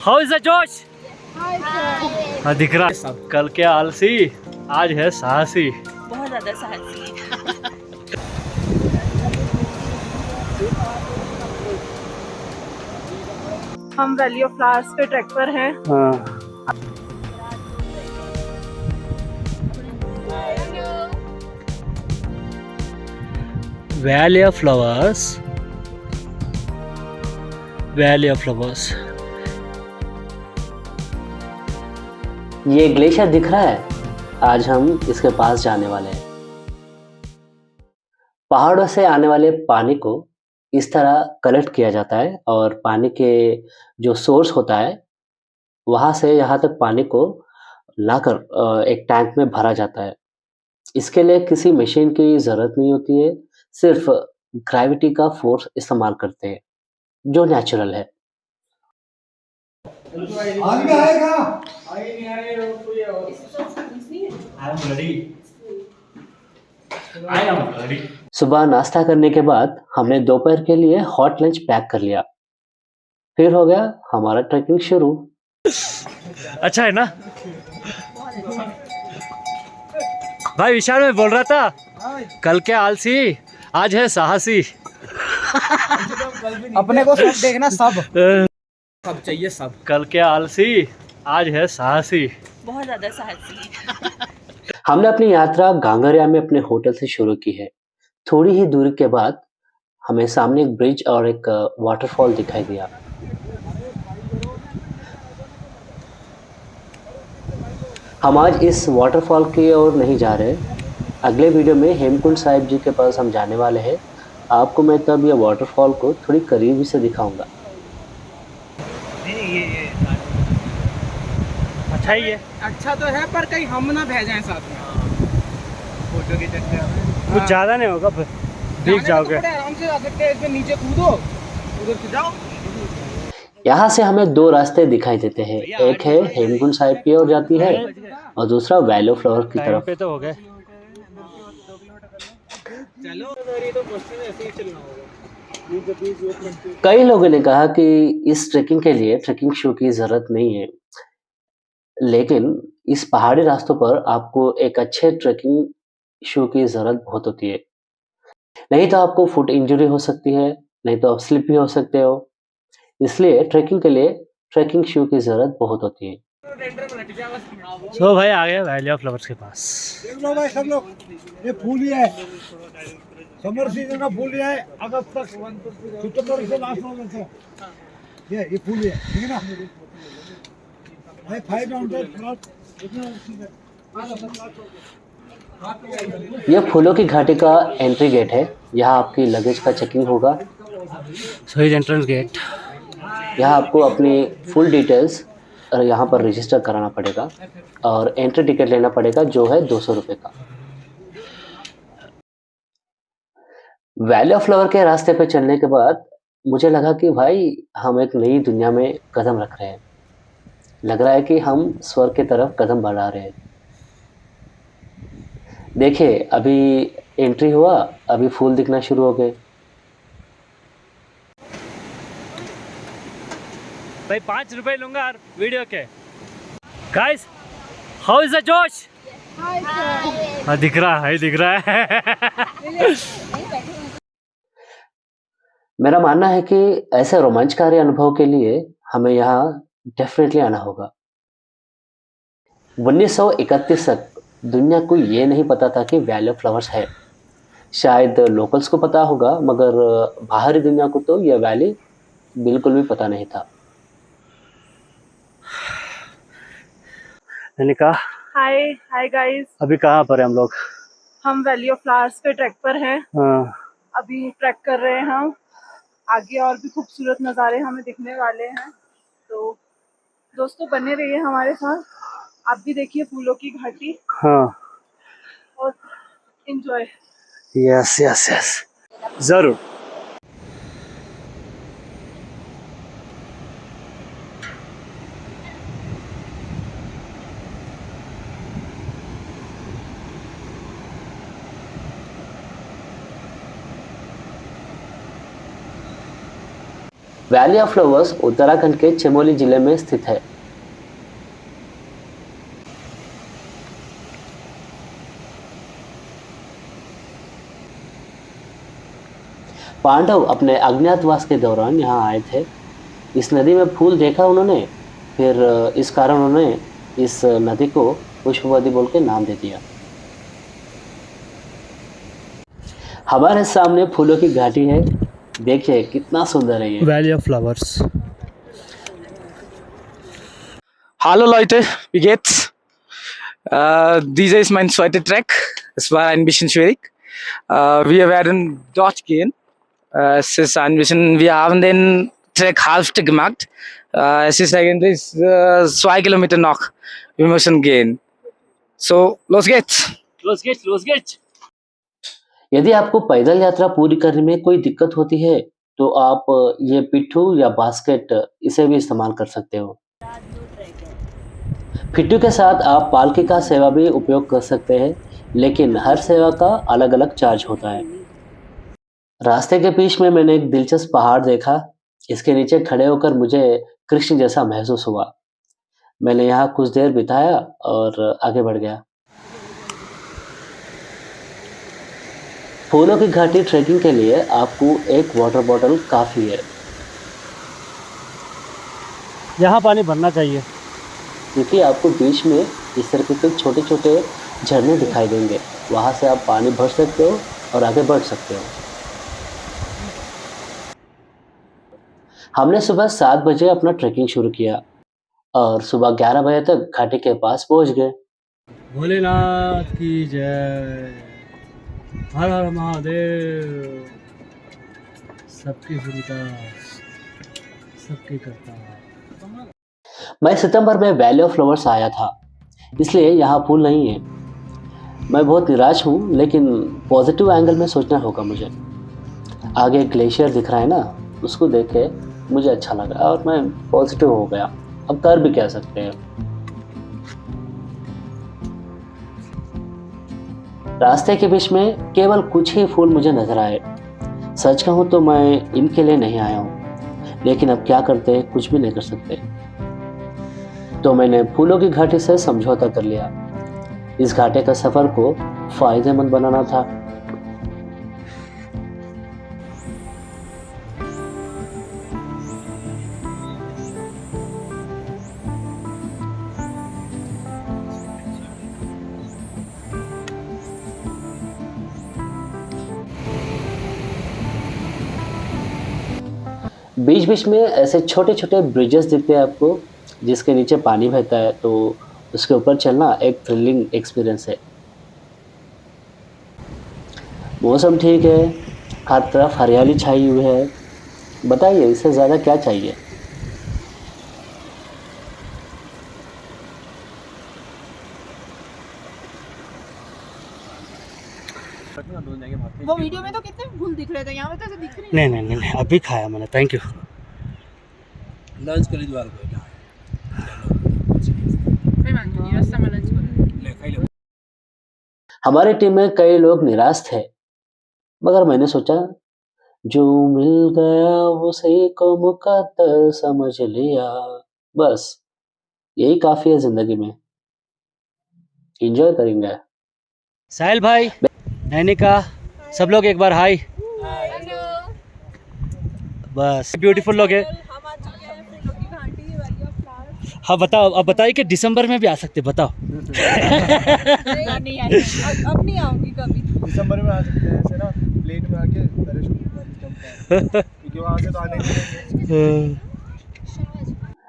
How is the जोश? हाँ दिख रहा है। कल के आलसी आज है साहसी। बहुत ज्यादा साहसी। हम वैली ऑफ फ्लावर्स के ट्रैक पर हैं। Valley of flowers, valley of flowers. ये ग्लेशियर दिख रहा है, आज हम इसके पास जाने वाले हैं। पहाड़ों से आने वाले पानी को इस तरह कलेक्ट किया जाता है और पानी के जो सोर्स होता है वहां से यहाँ तक पानी को लाकर एक टैंक में भरा जाता है। इसके लिए किसी मशीन की जरूरत नहीं होती है, सिर्फ ग्रेविटी का फोर्स इस्तेमाल करते हैं जो नेचुरल है। सुबह नाश्ता करने के बाद हमने दोपहर के लिए हॉट लंच पैक कर लिया, फिर हो गया हमारा ट्रैकिंग शुरू। अच्छा है ना भाई? विशाल में बोल रहा था कल के आलसी आज है साहसी। अपने को सब देखना, सब चाहिए, सब। कल के आलसी आज है साहसी। बहुत ज्यादा साहसी। हमने अपनी यात्रा गांगरिया में अपने होटल से शुरू की है। थोड़ी ही दूरी के बाद हमें सामने एक ब्रिज और एक वाटरफॉल दिखाई दिया। हम आज इस वाटरफॉल की ओर नहीं जा रहे। अगले वीडियो में हेमकुंड साहिब जी के पास हम जाने वाले हैं। आपको मैं तब यह वाटरफॉल को थोड़ी करीबी से दिखाऊंगा। ये अच्छा ही है। अच्छा तो है, पर कहीं हम ना बह जाएं साथ में फोटो के चक्कर में। कुछ ज्यादा नहीं होगा, फिर भीग जाओगे। आराम से आ सकते हैं, इसमें नीचे कूदो, उधर से जाओ। यहाँ से हमें दो रास्ते दिखाई देते हैं, एक है हेमकुंड साहिब की ओर जाती है और दूसरा वैली ऑफ फ्लावर्स की तरफ। पे तो हो गए। चलो ये तो बस ऐसे ही चलना होगा। कई लोगों ने कहा कि इस ट्रैकिंग के लिए ट्रैकिंग शू की जरूरत नहीं है, लेकिन इस पहाड़ी रास्तों पर आपको एक अच्छे ट्रैकिंग शू की जरूरत बहुत होती है। नहीं तो आपको फुट इंजरी हो सकती है, नहीं तो आप स्लिप भी हो सकते हो। इसलिए ट्रैकिंग के लिए ट्रैकिंग शू की जरूरत बहुत होती है। तो भाई आ गए वैली ऑफ फ्लावर्स के पास। देख लो भाई सब लोग, ये फूल ही है, समर सीजन का फूल ही है। अगस्त तक, सितंबर से लास्ट में से ये फूल ही है, ठीक है ना भाई। 500 यह फूलों की घाटी का एंट्री गेट है। यहाँ आपकी लगेज का चेकिंग होगा। So is entrance gate. यहाँ आपको अपनी फुल डिटेल्स यहाँ पर रजिस्टर कराना पड़ेगा और एंट्री टिकट लेना पड़ेगा जो है 200 रुपये का। वैली ऑफ फ्लावर के रास्ते पे चलने के बाद मुझे लगा कि भाई हम एक नई दुनिया में कदम रख रहे हैं। लग रहा है कि हम स्वर्ग की तरफ कदम बढ़ा रहे हैं। देखिए अभी एंट्री हुआ, अभी फूल दिखना शुरू हो गए। भाई 5 रुपए लूंगा हर वीडियो के। गाइस हाउ इज द जोश? हाँ दिख रहा है, दिख रहा है। मेरा मानना है कि ऐसे रोमांचकारी अनुभव के लिए हमें यहाँ डेफिनेटली आना होगा। 1931 तक दुनिया को ये नहीं पता था कि वैली ऑफ फ्लावर्स है। शायद लोकल्स को पता होगा, मगर बाहरी दुनिया को तो यह वैली बिल्कुल भी पता नहीं था। मैंने कहा हाय हाय गाइस, अभी कहाँ पर है हम लोग? हम वैली ऑफ फ्लावर्स के ट्रैक पर हैं। अभी ट्रैक कर रहे हैं हम। आगे और भी खूबसूरत नज़ारे हमें दिखने वाले हैं, तो दोस्तों बने रहिए हमारे साथ। आप भी देखिए फूलों की घाटी और एंजॉय। यस यस यस जरूर। वैली ऑफ फ्लावर्स उत्तराखंड के चमोली जिले में स्थित है। पांडव अपने अज्ञातवास के दौरान यहाँ आए थे। इस नदी में फूल देखा उन्होंने, फिर इस कारण उन्होंने इस नदी को पुष्पवती बोल के नाम दे दिया। हमारे सामने फूलों की घाटी है, देखिए कितना सुंदर है ये। Valley of flowers. Hallo Leute, wie geht's? Dieser ist mein zweiter Track. Es war ein bisschen schwierig. Wir werden dort gehen. Es ist ein bisschen, wir haben den Track Hälfte gemacht. Es ist eigentlich 2 Kilometer noch. Wir müssen gehen. So, los geht's. Los geht's। यदि आपको पैदल यात्रा पूरी करने में कोई दिक्कत होती है तो आप ये पिट्ठू या बास्केट इसे भी इस्तेमाल कर सकते हो। पिट्ठू के साथ आप पालकी का सेवा भी उपयोग कर सकते हैं, लेकिन हर सेवा का अलग अलग चार्ज होता है। रास्ते के बीच में मैंने एक दिलचस्प पहाड़ देखा। इसके नीचे खड़े होकर मुझे कृष्ण जैसा महसूस हुआ। मैंने यहाँ कुछ देर बिताया और आगे बढ़ गया। फूलों की घाटी ट्रैकिंग के लिए आपको एक वाटर बॉटल काफ़ी है। यहाँ पानी भरना चाहिए क्योंकि आपको बीच में इस तरह के छोटे छोटे झरने दिखाई देंगे, वहाँ से आप पानी भर सकते हो और आगे बढ़ सकते हो। हमने सुबह 7 बजे अपना ट्रैकिंग शुरू किया और सुबह 11 बजे तक घाटी के पास पहुँच गए। भोलेनाथ की जय, हर हर महादेव, सबकी सुनता सबकी करता। मैं सितंबर में वैली ऑफ फ्लावर्स आया था, इसलिए यहाँ फूल नहीं है। मैं बहुत निराश हूँ, लेकिन पॉजिटिव एंगल में सोचना होगा मुझे। आगे ग्लेशियर दिख रहा है ना, उसको देख के मुझे अच्छा लगा और मैं पॉजिटिव हो गया। अब कर भी कह सकते हैं। रास्ते के बीच में केवल कुछ ही फूल मुझे नजर आए। सच कहूँ तो मैं इनके लिए नहीं आया हूँ, लेकिन अब क्या करते, कुछ भी नहीं कर सकते। तो मैंने फूलों की घाटी से समझौता कर लिया। इस घाटे का सफर को फायदेमंद बनाना था। बीच बीच में ऐसे छोटे छोटे ब्रिजेस दिखते हैं आपको, जिसके नीचे पानी बहता है, तो उसके ऊपर चलना एक थ्रिलिंग एक्सपीरियंस है। मौसम ठीक है, हर तरफ हरियाली छाई हुई है। बताइए इससे ज़्यादा क्या चाहिए। वो वीडियो में तो कितने फूल दिख रहे थे, यहाँ पे तो ऐसे दिख रहे नहीं, अभी खाया मैंने। Thank you. लंच कर लीजिए वाले हमारी टीम में कई लोग निराश थे, मगर मैंने सोचा जो मिल गया उसी को मुकद्दर समझ लिया। बस यही काफ़ी है ज़िंदगी में। एंजॉय करेंगे। साहिल भाई, नैनिका, सब लोग एक बार हाय। बस ब्यूटीफुल लोग है। हाँ बताओ, अब बताइए कि दिसंबर में भी आ सकते, बताओ। अब नहीं आऊंगी कभी। दिसंबर में आ सकते हैं ऐसे ना, प्लेन में आके क्योंकि वहाँ से तो आने के।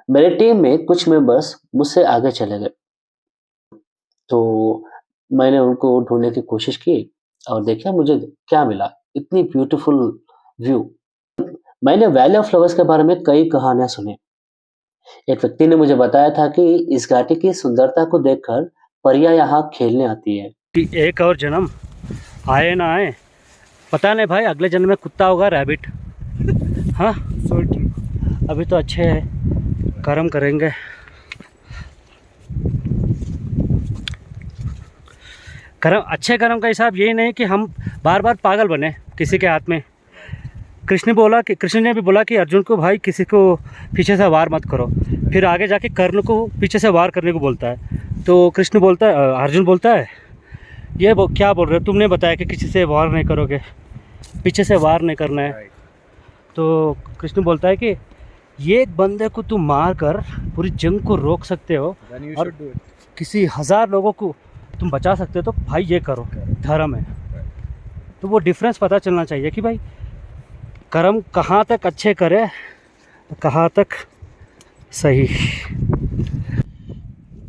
मेरे टीम में कुछ मेंबर्स मुझसे आगे चले गए, तो मैंने उनको ढूंढने की कोशिश की और देखा मुझे क्या मिला। इतनी ब्यूटीफुल व्यू। मैंने वैली ऑफ फ्लावर्स के बारे में कई कहानियां सुनी। एक व्यक्ति ने मुझे बताया था कि इस घाटी की सुंदरता को देखकर परियां यहाँ खेलने आती है। एक और जन्म आए ना आए पता नहीं भाई, अगले जन्म में कुत्ता होगा, रैबिट। हाँ अभी तो अच्छे है, कर्म करेंगे। कर्म, अच्छे कर्म का हिसाब यही नहीं कि हम बार बार पागल बने किसी के हाथ में। कृष्ण ने भी बोला कि अर्जुन को भाई किसी को पीछे से वार मत करो। फिर आगे जाके कर्ण को पीछे से वार करने को बोलता है। तो कृष्ण बोलता है, अर्जुन बोलता है क्या बोल रहे हो, तुमने बताया कि किसी से वार नहीं करोगे, पीछे से वार नहीं करना है। तो कृष्ण बोलता है कि ये एक बंदे को तुम मार कर पूरी जंग को रोक सकते हो और किसी 1000 लोगों को तुम बचा सकते हो, तो भाई ये करो, धर्म है। तो वो डिफरेंस पता चलना चाहिए कि भाई कर्म कहाँ तक अच्छे करे, कहाँ तक सही।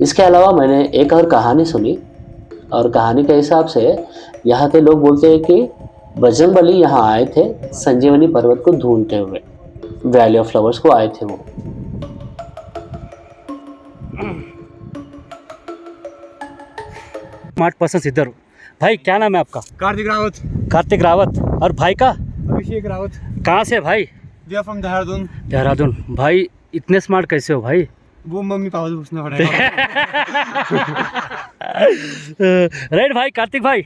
इसके अलावा मैंने एक और कहानी सुनी, और कहानी के हिसाब से यहाँ के लोग बोलते हैं कि बजरंगबली यहाँ आए थे संजीवनी पर्वत को ढूंढते हुए, वैली ऑफ फ्लावर्स को आए थे वो। स्मार्ट पर्सन इधर। भाई क्या नाम है आपका? कार्तिक रावत। कार्तिक रावत। और भाई का? अभिषेक रावत। कहाँ से भाई? We are from Dehradun. Dehradun. भाई इतने स्मार्ट कैसे हो भाई? वो मम्मी पापा से पूछना पड़ेगा। राइट भाई, कार्तिक भाई।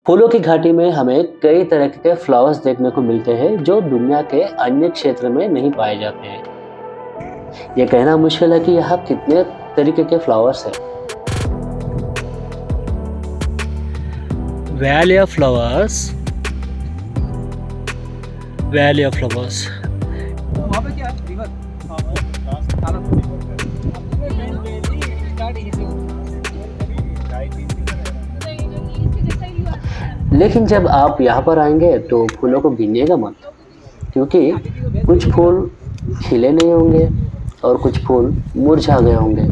फूलों की घाटी में हमें कई तरह के फ्लावर्स देखने को मिलते हैं जो दुनिया के अन्य क्षेत्र में नहीं पाए जाते हैं। ये कहना मुश्किल है कि यहाँ कितने तरीके के फ्लावर्स हैं। Valley of flowers, valley of flowers. वहाँ पे क्या है? रिवर। लेकिन जब आप यहाँ पर आएंगे तो फूलों को गिनिएगा मत, क्योंकि कुछ फूल खिले नहीं होंगे और कुछ फूल मुरझा गए होंगे।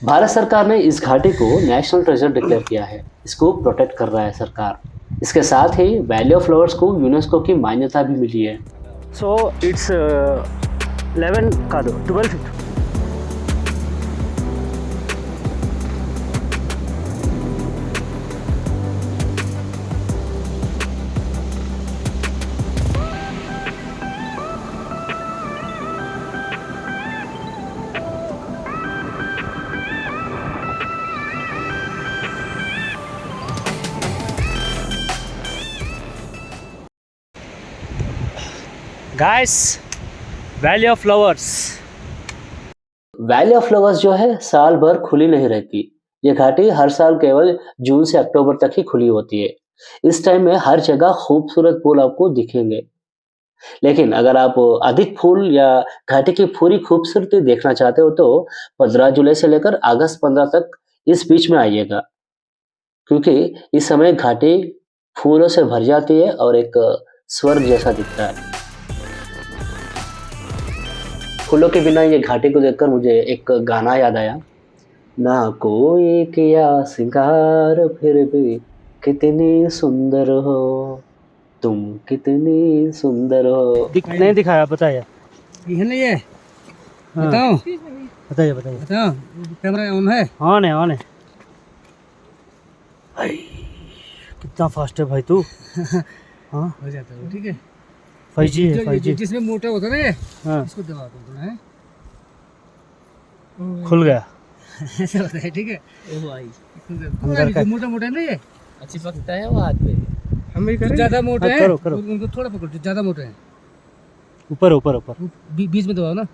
भारत सरकार ने इस घाटी को नेशनल ट्रेजर डिक्लेयर किया है। इसको प्रोटेक्ट कर रहा है सरकार। इसके साथ ही वैली ऑफ फ्लावर्स को यूनेस्को की मान्यता भी मिली है। सो इट्स 11 का दो 12 guys, valley of flowers. Valley of flowers जो है साल भर खुली नहीं रहती। ये घाटी हर साल केवल जून से अक्टूबर तक ही खुली होती है। इस टाइम में हर जगह खूबसूरत फूल आपको दिखेंगे। लेकिन अगर आप अधिक फूल या घाटी की पूरी खूबसूरती देखना चाहते हो तो 15 जुलाई से लेकर अगस्त 15 तक इस बीच में आइएगा, क्योंकि इस समय घाटी फूलों से भर जाती है और एक स्वर्ग जैसा दिखता है। फूलों के बिना ये घाटी को देखकर मुझे एक गाना याद आया, ना कोई किया सिंगार फिर भी कितनी सुंदर हो तुम, कितनी सुंदर हो। नहीं दिखाया, बताइए। ये नहीं है। हाँ। बताओ। बताइए बताइए। बताओ। कैमरा ऑन है? ऑन है, ऑन है। कितना फास्ट है भाई तू। हाँ हो जाता है, ठीक है। 5G है, 5G। जिसमें मोटा होता है ना ये, हाँ इसको दबा दो है। खुल गया। ऐसा होता है, ठीक है। अंदर का मोटा मोटा नहीं है, अच्छी पकता है वो हाथ पे। हम भी करें। ज्यादा मोटा हाँ, है, करो, करो। उनको थोड़ा पकड़ो, जो ज्यादा मोटा है ऊपर ऊपर ऊपर बीच में दबाओ ना।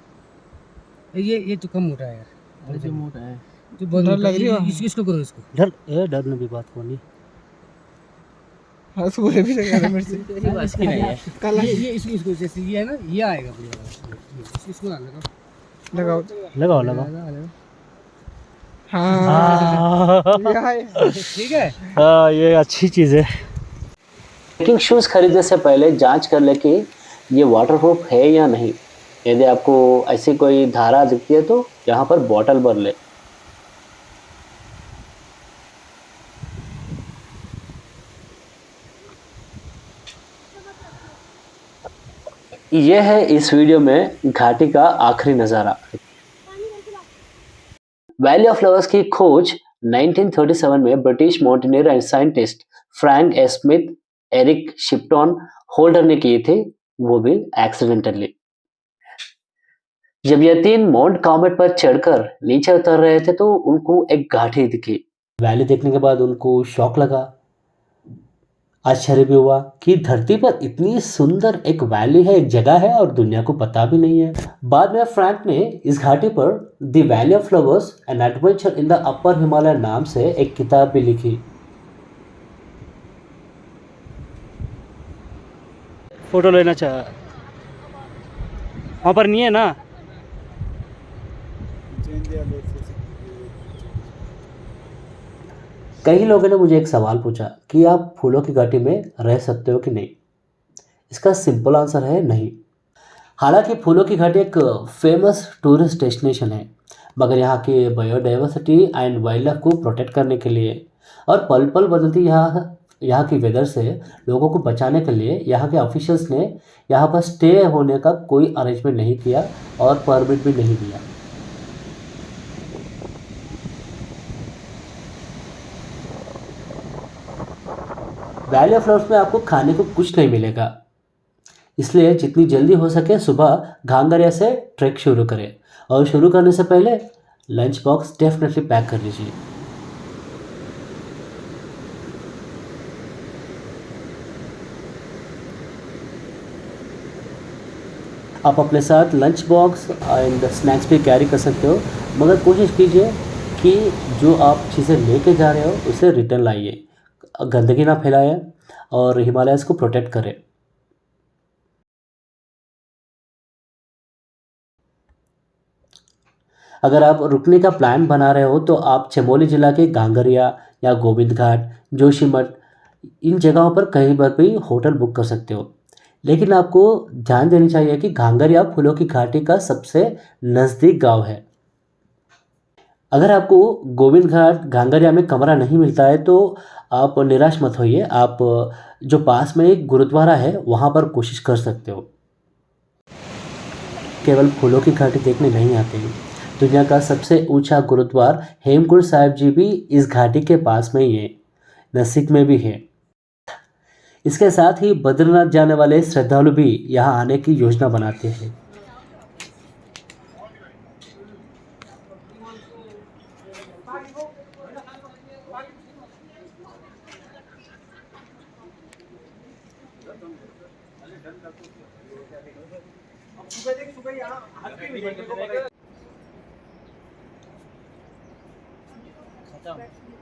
ये तो कम मोटा है यार, जो मोटा है जो बहुत डर लग रही है। इसको करो, इसको। डर ने भी बात को नहीं। हाँ सूर्य भी लगा मेरे से। तेरी बस की नहीं है। ये इसको जैसे ये है ना, ये आएगा पूरा। इसको लगाओ लगाओ। लगाओ। हाँ ठीक है। हाँ ये अच्छी चीज़ है। ट्रैकिंग शूज खरीदने से पहले जांच कर ले कि ये वाटरप्रूफ है या नहीं। यदि आपको ऐसी कोई धारा दिखती है तो यहाँ पर बॉटल भर ले। यह है इस वीडियो में घाटी का आखिरी नज़ारा। वैली ऑफ फ्लावर्स की खोज 1937 में British mountaineer and scientist Frank A Smythe, Eric Shipton Holder ने की थी, वो भी एक्सीडेंटली। जब ये तीन माउंट कॉमेट पर चढ़कर नीचे उतर रहे थे तो उनको एक घाटी दिखी। वैली देखने के बाद उनको शॉक लगा आश्चर्य भी हुआ कि धरती पर इतनी सुंदर एक वैली है, एक जगह है और दुनिया को पता भी नहीं है। बाद में फ्रैंक ने इस घाटी पर the valley of flowers an adventure in the upper Himalaya नाम से एक किताब भी लिखी। फोटो लेना चाह वहाँ पर नहीं है ना। कई लोगों ने मुझे एक सवाल पूछा कि आप फूलों की घाटी में रह सकते हो कि नहीं। इसका सिंपल आंसर है नहीं। हालांकि फूलों की घाटी एक फेमस टूरिस्ट डेस्टिनेशन है, मगर यहाँ की बायोडाइवर्सिटी एंड वाइल्ड लाइफ को प्रोटेक्ट करने के लिए और पल पल बदलती यहाँ की वेदर से लोगों को बचाने के लिए यहाँ के ऑफिशियल्स ने यहाँ पर स्टे होने का कोई अरेंजमेंट नहीं किया और परमिट भी नहीं दिया। वैली ऑफ फ्लावर्स में आपको खाने को कुछ नहीं मिलेगा, इसलिए जितनी जल्दी हो सके सुबह घांगरिया से ट्रैक शुरू करें और शुरू करने से पहले लंच बॉक्स डेफिनेटली पैक कर लीजिए। आप अपने साथ लंच बॉक्स एंड स्नैक्स भी कैरी कर सकते हो, मगर कोशिश कीजिए कि जो आप चीज़ें लेके जा रहे हो उसे रिटर्न लाइए, गंदगी ना फैलाएं और हिमालयस को प्रोटेक्ट करें। अगर आप रुकने का प्लान बना रहे हो तो आप चमोली जिला के गांगरिया या गोविंद घाट, जोशीमठ इन जगहों पर कहीं पर भी होटल बुक कर सकते हो। लेकिन आपको ध्यान देनी चाहिए कि घांगरिया फूलों की घाटी का सबसे नज़दीक गांव है। अगर आपको गोविंद घाट घांगरिया में कमरा नहीं मिलता है तो आप निराश मत होइए, आप जो पास में एक गुरुद्वारा है वहाँ पर कोशिश कर सकते हो। केवल फूलों की घाटी देखने नहीं आते हैं, दुनिया का सबसे ऊंचा गुरुद्वारा हेमकुंड साहिब जी भी इस घाटी के पास में ही है, नासिक में भी है। इसके साथ ही बद्रीनाथ जाने वाले श्रद्धालु भी यहाँ आने की योजना बनाते हैं। खत्म।